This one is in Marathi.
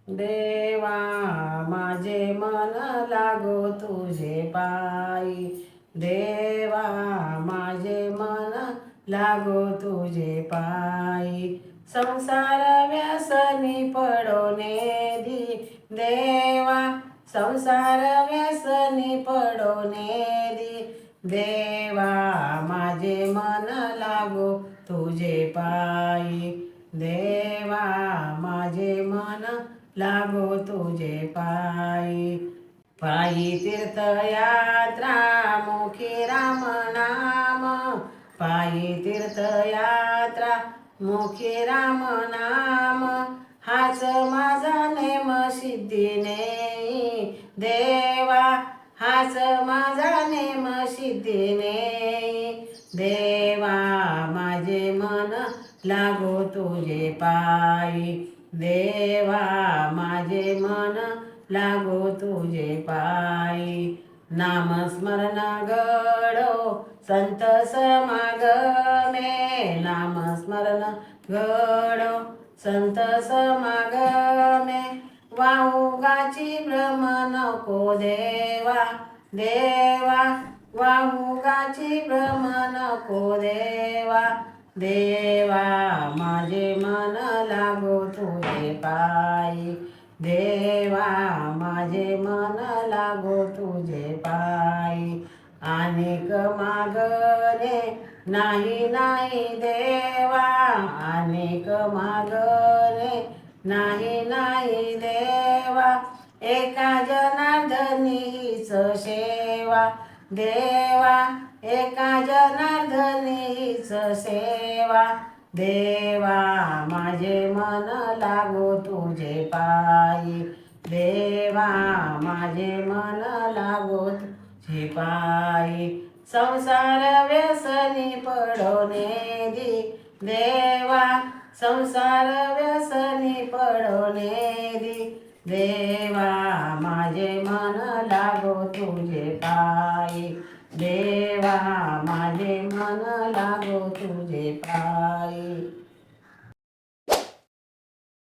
देवा माझे मन लागो तुझे पायी, देवा माझे मन लागो तुझे पायी. संसार व्यसनी पडोने दी, देवा संसार व्यसनी पडोने दी, देवा माझे मन लागो तुझे पायी, देवा माझे मन लागो तुझे पायी. पायी तीर्थयात्रा मुखी राम नाम, पायी तीर्थयात्रा मुखी राम नाम, हाच माझा नेम सिद्धीने, देवा हाच माझा नेम सिद्धीने, देवा माझे मन लागो तुझे पायी, देवा माझे मन लागो तुझे पायी. नामस्मरण घडो संत समागमे, नामस्मरण घडो संत समागमे, वाहुगाची भ्रम नको देवा, देवा वाहुगाची भ्रम नको देवा, देवा माझे मन लागो तुझे पायी, देवा माझे मन लागो तुझे पायी. अनेक मागणे नाही नाही देवा, अनेक मागणे नाही नाही देवा, एका जनार्दनी हीच सेवा, देवा एका जनार्दनी हीच सेवा, देवा माझे मन लागो तुझे पायी, देवा माझे मन लागो तुझे पायी. संसार व्यसनी पडोने दी, देवा संसार व्यसनी पडोने दी, देवा माझे मन लागो तुझे पायी, देवा माझे मन लागो तुझे पायी.